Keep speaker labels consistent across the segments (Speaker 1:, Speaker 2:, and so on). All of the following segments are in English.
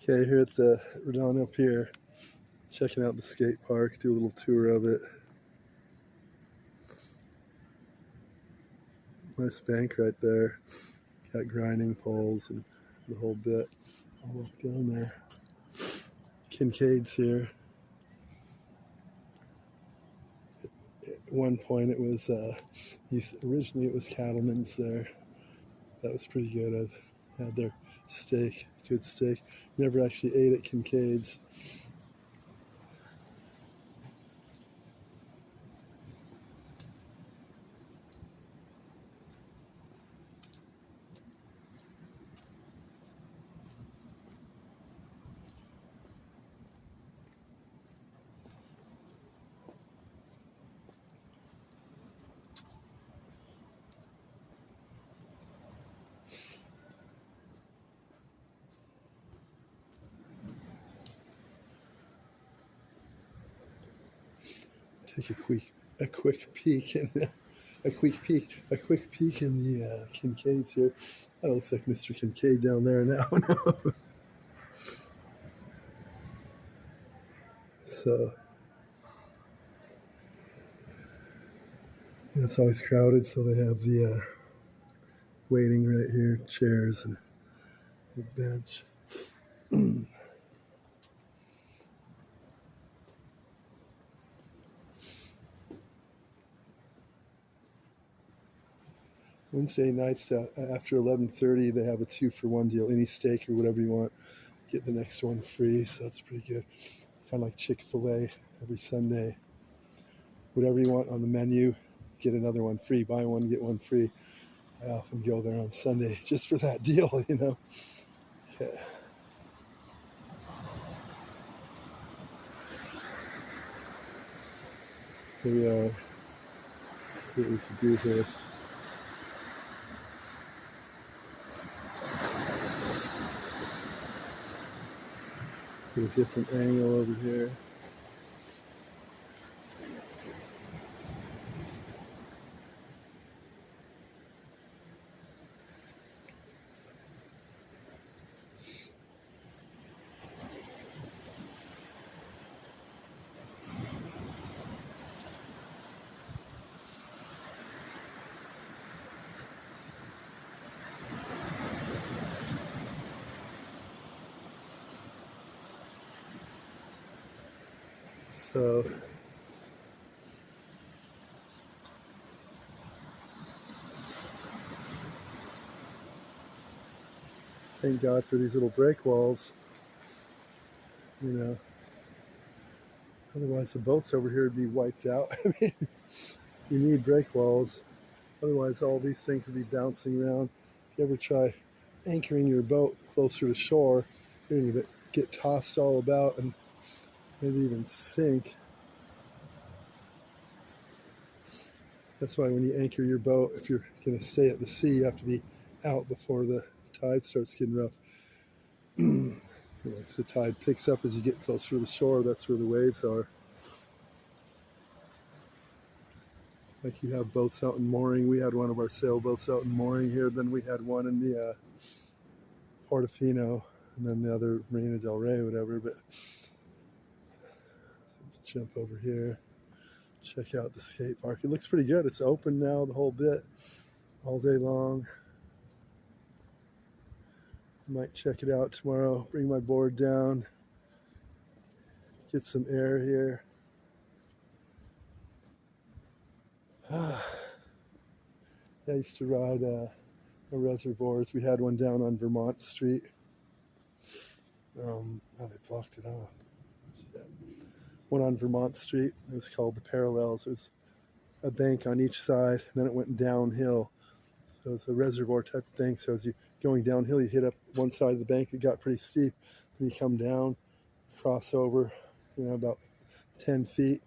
Speaker 1: Okay, here at the Redondo Pier, checking out the skate park, do a little tour of it. Nice bank right there. Got grinding poles and the whole bit. I'll walk down there. Kincaid's here. At one point, it was originally it was Cattleman's there. That was pretty good. I had their steak, good steak. Never actually ate at Kincaid's. Take a quick peek in the a quick peek in the Kincaid's here. That looks like Mr. Kincaid down there now. So it's always crowded, so they have the waiting right here, chairs and a bench. Wednesday nights after 11:30, they have a 2-for-1 deal. Any steak or whatever you want, get the next one free. So that's pretty good. Kind of like Chick-fil-A every Sunday. Whatever you want on the menu, get another one free. Buy one, get one free. I often go there on Sunday just for that deal, Yeah. Here we are. Let's see what we can do here. Get a different angle over here. So thank God for these little break walls, Otherwise the boats over here would be wiped out. I mean, you need break walls. Otherwise all these things would be bouncing around. If you ever try anchoring your boat closer to shore, you're going to get tossed all about and maybe even sink. That's why when you anchor your boat, if you're going to stay at the sea, you have to be out before the tide starts getting rough. As the tide picks up as you get closer to the shore, that's where the waves are. Like you have boats out in mooring. We had one of our sailboats out in mooring here. Then we had one in the Portofino, and then the other Marina del Rey, whatever. But let's jump over here. Check out the skate park. It looks pretty good. It's open now, the whole bit, all day long. I might check it out tomorrow. Bring my board down. Get some air here. I used to ride reservoirs. We had one down on Vermont Street. Now they blocked it off. One on Vermont Street. It was called the Parallels. It was a bank on each side, and then it went downhill. So it's a reservoir type of thing. So as you're going downhill, you hit up one side of the bank. It got pretty steep. Then you come down, cross over, about 10 feet,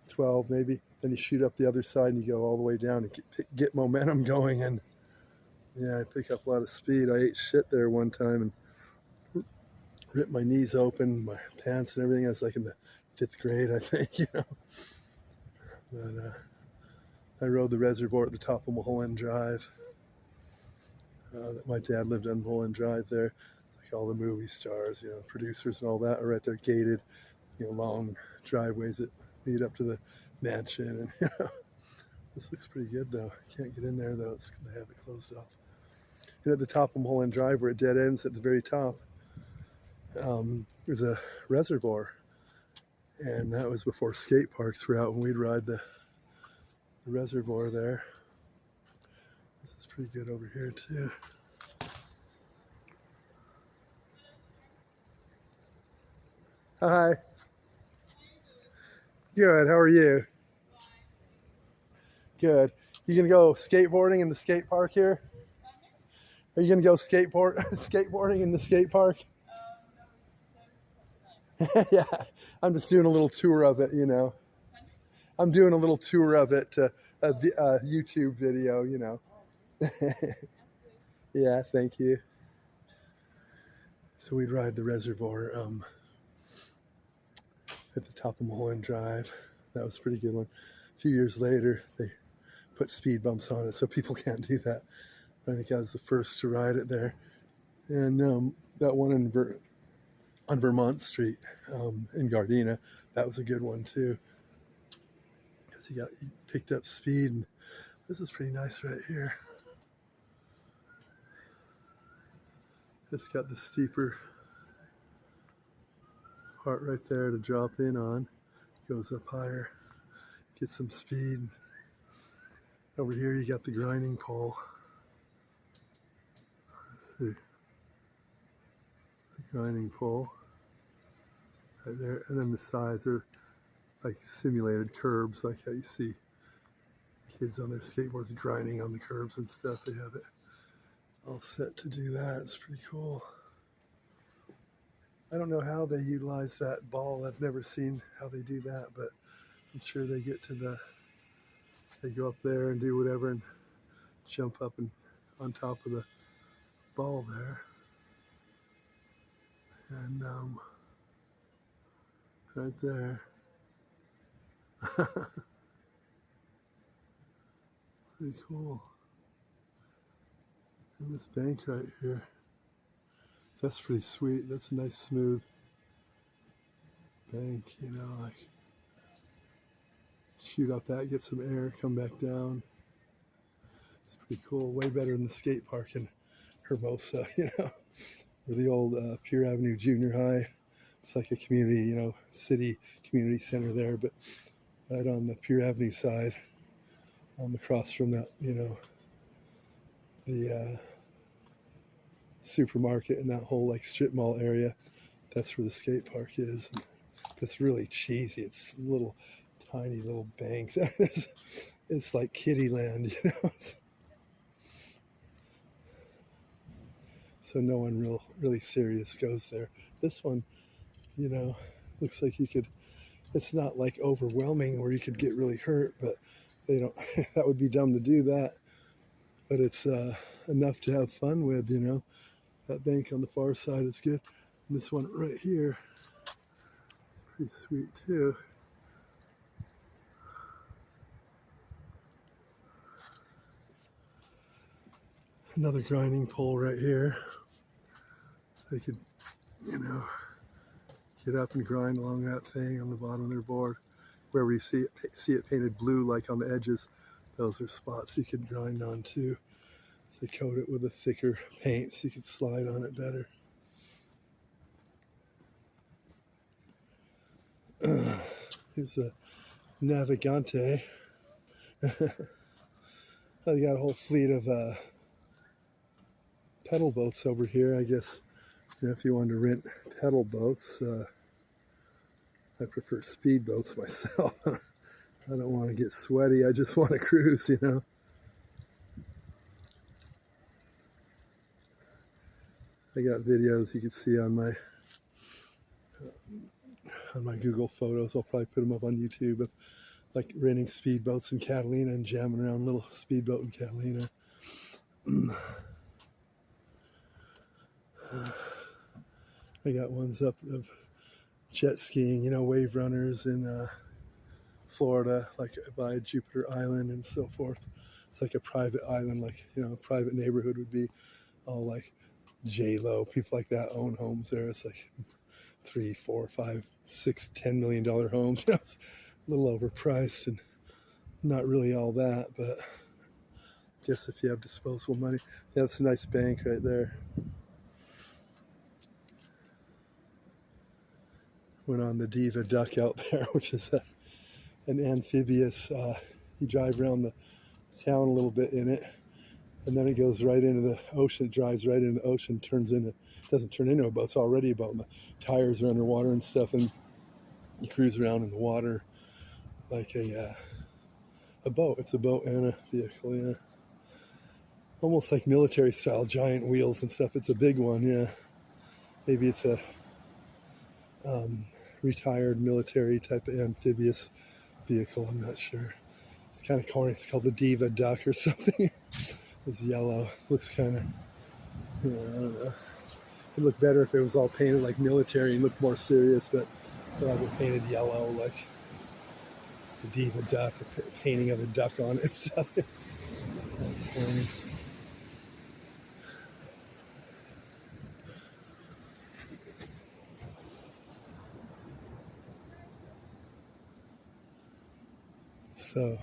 Speaker 1: 12 maybe. Then you shoot up the other side and you go all the way down and get momentum going. And yeah, I pick up a lot of speed. I ate shit there one time and ripped my knees open, my pants and everything. I was like in the 5th grade, I think, But I rode the reservoir at the top of Mulholland Drive. My dad lived on Mulholland Drive there. It's like all the movie stars, producers and all that are right there gated, long driveways that lead up to the mansion. And this looks pretty good though. Can't get in there though. It's going to have it closed off. And at the top of Mulholland Drive, where it dead ends at the very top, there's a reservoir. And that was before skate parks were out, and we'd ride the reservoir there. This is pretty good over here too. Hi. Good, how are you? Good. You gonna go skateboarding in the skate park here? Are you gonna go skateboarding in the skate park? Yeah, I'm just doing a little tour of it, I'm doing a little tour of it, a YouTube video, Yeah, thank you. So we'd ride the reservoir at the top of Mulholland Drive. That was a pretty good one. A few years later, they put speed bumps on it, so people can't do that. I think I was the first to ride it there. And that one on Vermont Street in Gardena, that was a good one too, because you picked up speed. And this is pretty nice right here. It's got the steeper part right there to drop in on. Goes up higher, get some speed. Over here you got the grinding pole. Let's see. The grinding pole right there, and then the sides are like simulated curbs, like how you see kids on their skateboards grinding on the curbs and stuff. They have it all set to do that. It's pretty cool. I don't know how they utilize that ball. I've never seen how they do that, but I'm sure they get to they go up there and do whatever and jump up and on top of the ball there. And right there. Pretty cool. And this bank right here. That's pretty sweet. That's a nice smooth bank, like shoot up that, get some air, come back down. It's pretty cool. Way better than the skate park in Hermosa, or the old Pier Avenue Junior High. It's like a community, city community center there, but right on the Pier Avenue side, across from that, the supermarket and that whole like strip mall area. That's where the skate park is. It's really cheesy. It's little tiny little banks. It's like kiddie land, So no one really serious goes there. This one, looks like it's not like overwhelming where you could get really hurt, but they don't, that would be dumb to do that. But it's enough to have fun with, That bank on the far side is good. And this one right here is pretty sweet too. Another grinding pole right here. They could, get up and grind along that thing on the bottom of their board. Wherever you see it painted blue, like on the edges, those are spots you could grind on too. They coat it with a thicker paint so you could slide on it better. Here's the Navigante. They got a whole fleet of pedal boats over here. I guess if you wanted to rent pedal boats, I prefer speed boats myself. I don't want to get sweaty. I just want to cruise, I got videos you can see on my Google Photos. I'll probably put them up on YouTube of like renting speedboats in Catalina and jamming around a little speedboat in Catalina. I got ones up of jet skiing, wave runners in Florida, like by Jupiter Island and so forth. It's like a private island, like, a private neighborhood would be all like J-Lo, people like that own homes there. It's like 3, 4, 5, 6, $10 million homes. It's a little overpriced and not really all that, but I guess if you have disposable money. Yeah, it's a nice bank right there. Went on the Diva Duck out there, which is an amphibious. You drive around the town a little bit in it, and then it goes right into the ocean. It drives right into the ocean, doesn't turn into a boat. It's already a boat. And the tires are underwater and stuff, and you cruise around in the water like a boat. It's a boat and a vehicle, yeah. Almost like military style, giant wheels and stuff. It's a big one, yeah. Maybe it's a retired military type of amphibious vehicle. I'm not sure. It's kind of corny. It's called the Diva Duck or something. It's yellow. Looks kind of, I don't know. It'd look better if it was all painted like military and looked more serious, but they'll have it painted yellow like the Diva Duck, a painting of a duck on it and stuff. So,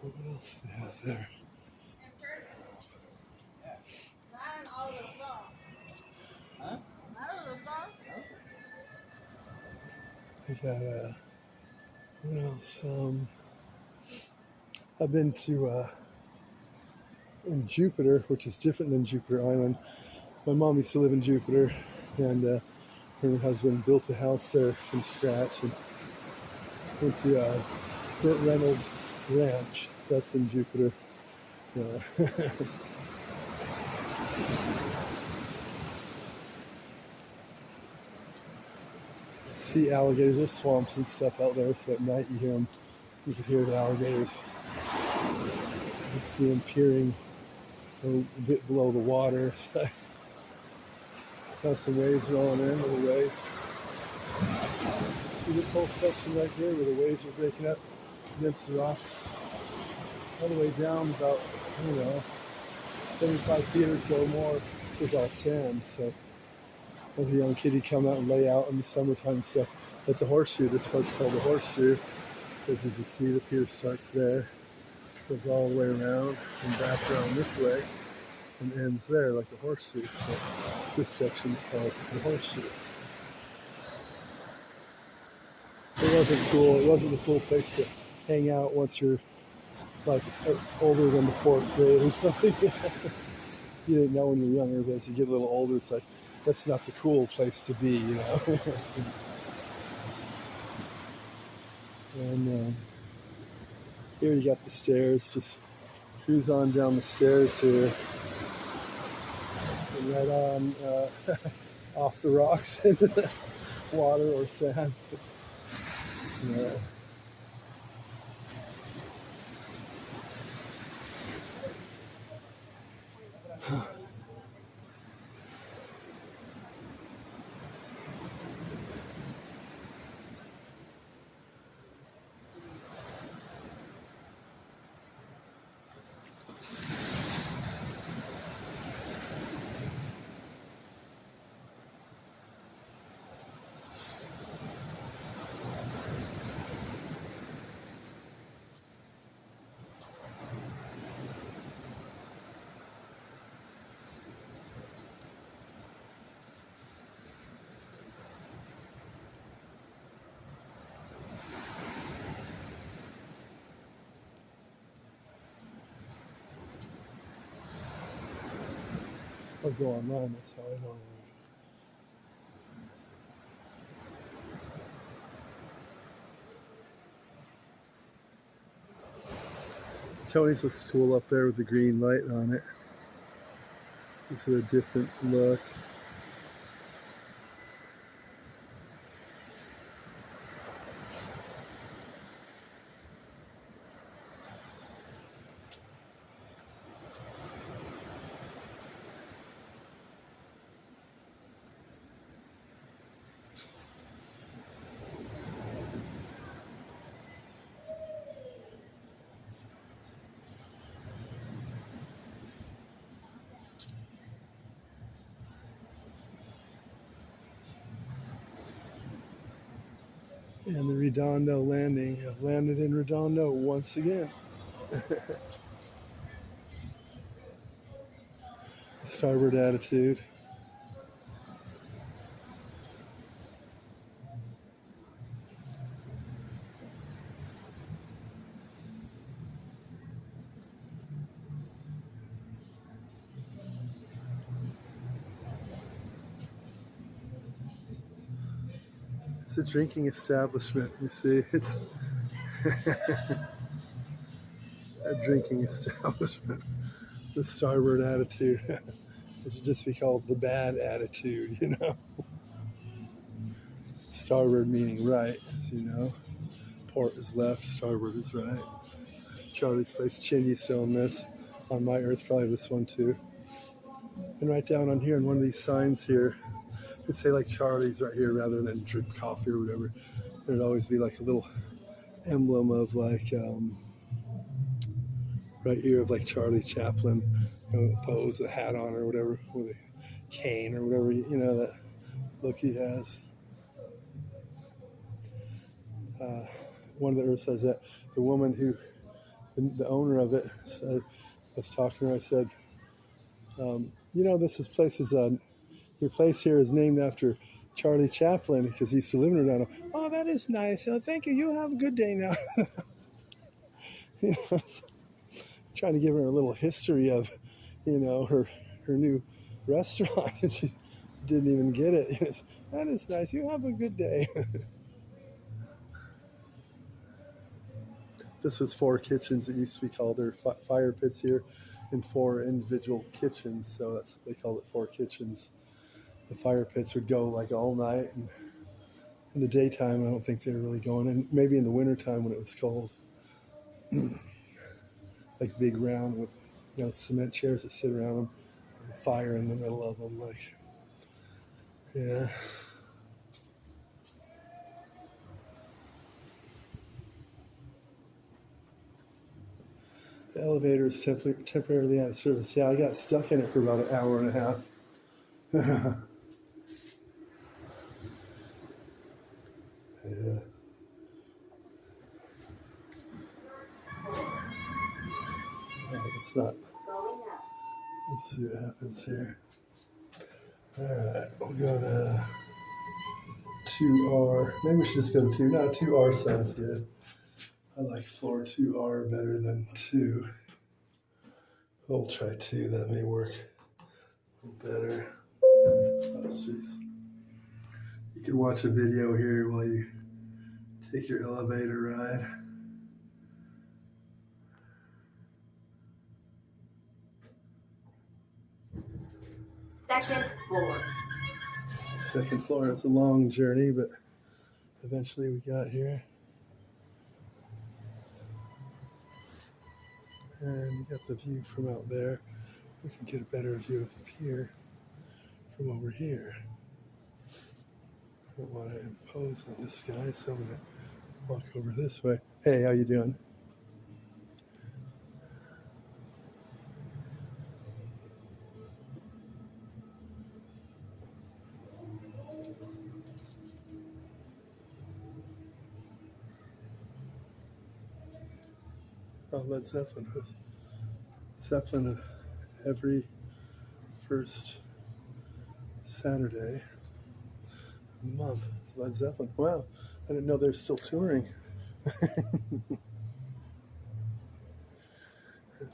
Speaker 1: what else do they have there? They got what else? I've been to in Jupiter, which is different than Jupiter Island. My mom used to live in Jupiter, and her and her husband built a house there from scratch, and went to Burt Reynolds Ranch. That's in Jupiter. Yeah. See alligators. There's swamps and stuff out there, so at night you hear them. You can hear the alligators. You see them peering a bit below the water. Got some waves rolling in, little waves. See this whole section right here where the waves are breaking up against the rocks? All the way down about, 75 feet or so more is all sand. So as a young kid, you come out and lay out in the summertime stuff. That's a horseshoe. This part's called the horseshoe. Because as you see, the pier starts there, goes all the way around and back around this way, and ends there like a horseshoe. So this section's called the horseshoe. It wasn't cool. It wasn't a cool place to hang out once you're like older than the 4th grade or something. You didn't know when you were younger, but as you get a little older, it's like, that's not the cool place to be, And here you got the stairs. Just cruise on down the stairs here. And right on off the rocks into the water or sand. Yeah. I'll go online, that's how I know. Tony's looks cool up there with the green light on it. It's a different look. And the Redondo landing. I've landed in Redondo once again. Starboard attitude. It's a drinking establishment, you see. It's a drinking establishment. The starboard attitude. It should just be called the bad attitude, you know. Starboard meaning right, as you know. Port is left, starboard is right. Charlie's Place, Chin, you still on this. On my earth, probably this one too. And right down on here, in one of these signs here, it'd say like Charlie's right here rather than drip coffee or whatever. There'd always be like a little emblem of like, right here of like Charlie Chaplin, you know, pose, a hat on or whatever, with a cane or whatever, you know, that look he has. One of the earth says that the woman who, the owner of it, said, I was talking to her, I said, you know, your place here is named after Charlie Chaplin because he used to live in Redondo. Oh, that is nice. Oh, thank you. You have a good day now. You know, trying to give her a little history of, you know, her new restaurant, and she didn't even get it. That is nice. You have a good day. This was 4 kitchens. It used to be called. There are fire pits here and 4 individual kitchens, so that's they called it 4 kitchens. The fire pits would go like all night, and in the daytime I don't think they were really going, and maybe in the wintertime when it was cold. Like big round with, you know, cement chairs that sit around them, and fire in the middle of them, like, yeah. The elevator is temporarily out of service. Yeah, I got stuck in it for about an hour and a half. Yeah. It's not. Let's see what happens here. Alright, we'll go to 2R. Maybe we should just go to 2. No, 2R sounds good. I like floor 2R better than 2. We'll try 2. That may work a little better. Oh, jeez. You can watch a video here while you take your elevator ride.
Speaker 2: Second floor.
Speaker 1: Second floor. It's a long journey, but eventually we got here. And you got the view from out there. We can get a better view of the pier from over here. I don't want to impose on this guy, so I'm going to walk over this way. Hey, how you doing? Oh, Led Zeppelin. Zeppelin every first Saturday of the month. It's Led Zeppelin. Wow, I didn't know they're still touring. That's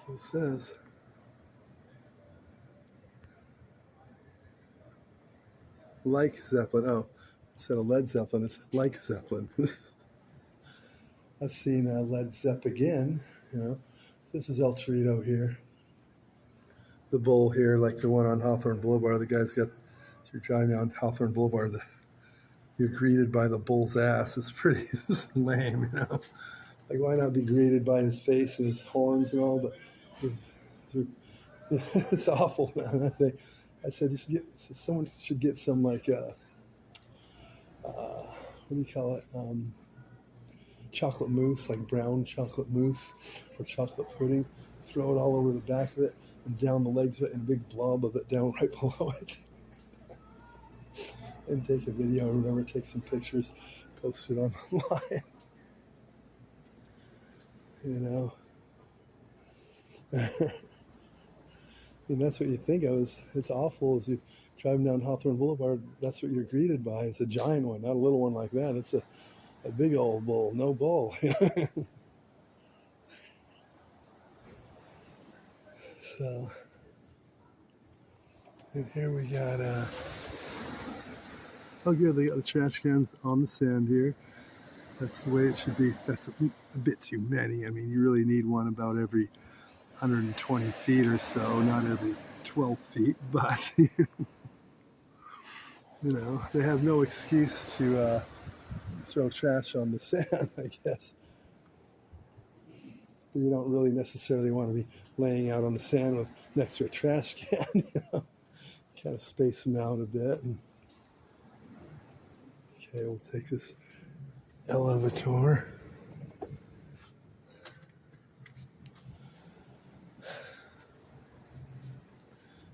Speaker 1: what it says. Like Zeppelin. Oh, instead of Led Zeppelin, it's like Zeppelin. I've seen Led Zepp again, you know. This is El Torito here. The bull here, like the one on Hawthorne Boulevard. The guy's got, if you're driving down Hawthorne Boulevard, you're greeted by the bull's ass. It's pretty lame, you know. Like, why not be greeted by his face and his horns and all? But it's awful, man. I said someone should get some like what do you call it? Chocolate mousse, like brown chocolate mousse or chocolate pudding. Throw it all over the back of it and down the legs of it, and a big blob of it down right below it. And take a video or whatever, take some pictures. posted online. You know, and that's what you think of. It's awful as you driving down Hawthorne Boulevard. That's what you're greeted by. It's a giant one, not a little one like that. It's a big old bull, no bull. So, and here we got oh good, they got the trash cans on the sand here. That's the way it should be. That's a bit too many. I mean, you really need one about every 120 feet or so, not every 12 feet, but you know, they have no excuse to throw trash on the sand, I guess. But you don't really necessarily want to be laying out on the sand next to a trash can, you know. Kind of space them out a bit. And, okay, we'll take this elevator.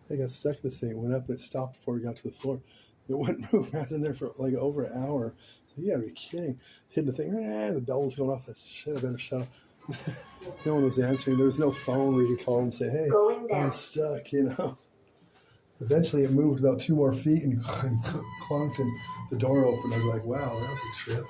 Speaker 1: I got stuck in this thing. It went up and it stopped before we got to the floor. It wouldn't move. I was in there for like over an hour. So you gotta be kidding. Hitting the thing, the bell was going off. I should have better shut up. No one was answering. There was no phone where you could call and say, hey, I'm stuck, you know. Eventually it moved about 2 more feet and clunked and the door opened. I was like, wow, that was a trip.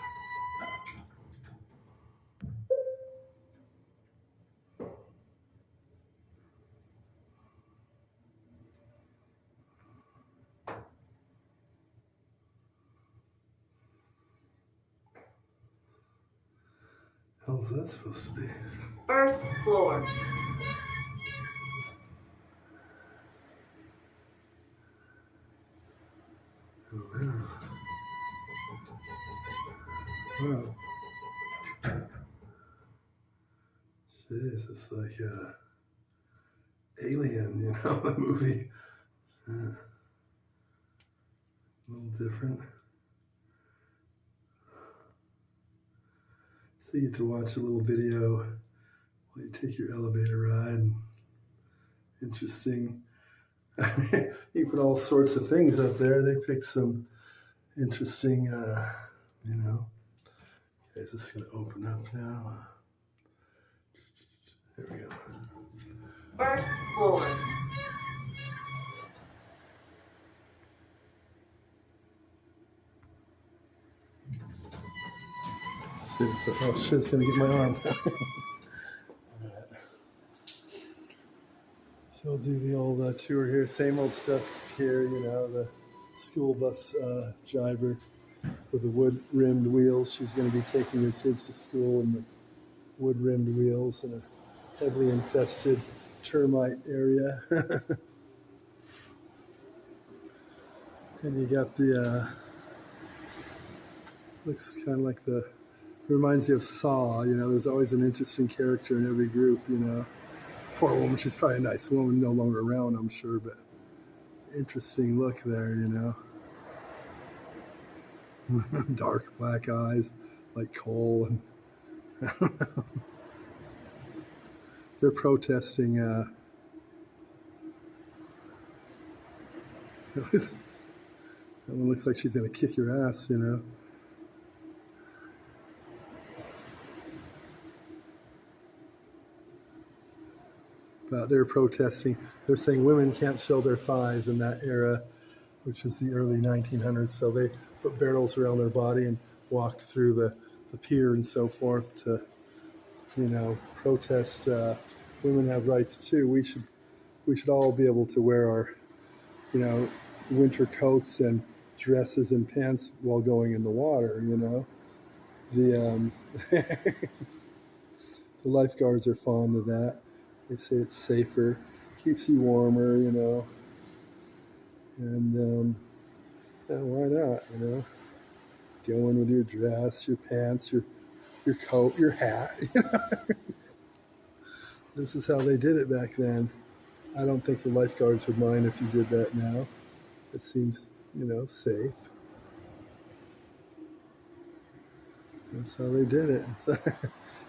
Speaker 1: How's that supposed to be?
Speaker 2: First floor.
Speaker 1: Oh, yeah. Wow. Jeez, it's like Alien, you know, the movie. A little different. So you get to watch a little video while you take your elevator ride. Interesting. I mean, you put all sorts of things up there. They picked some interesting, you know. Okay, is this going to open up now? There we go.
Speaker 2: First floor.
Speaker 1: Oh shit, it's going to get my arm. Alright. So we'll do the old tour here. Same old stuff here, you know, the school bus driver with the wood-rimmed wheels. She's going to be taking her kids to school in the wood-rimmed wheels in a heavily infested termite area. And you got the, looks kind of like the, reminds you of Saw, you know, there's always an interesting character in every group, you know. Poor woman, she's probably a nice woman, no longer around, I'm sure, but interesting look there, you know. Dark black eyes, like coal, and I don't know. They're protesting, that one looks like she's gonna kick your ass, you know. But they're protesting. They're saying women can't show their thighs in that era, which is the early 1900s. So they put barrels around their body and walked through the pier and so forth to, you know, protest. Women have rights too. We should all be able to wear our, you know, winter coats and dresses and pants while going in the water. You know, the the lifeguards are fond of that. They say it's safer, keeps you warmer, you know, and yeah, why not, you know? Go in with your dress, your pants, your coat, your hat. You know? This is how they did it back then. I don't think the lifeguards would mind if you did that now. It seems, you know, safe. That's how they did it. So,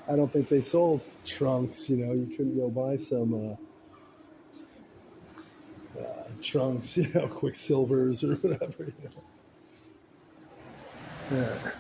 Speaker 1: I don't think they sold trunks, you know. You couldn't go buy some trunks, you know, Quicksilvers or whatever, you know. Yeah.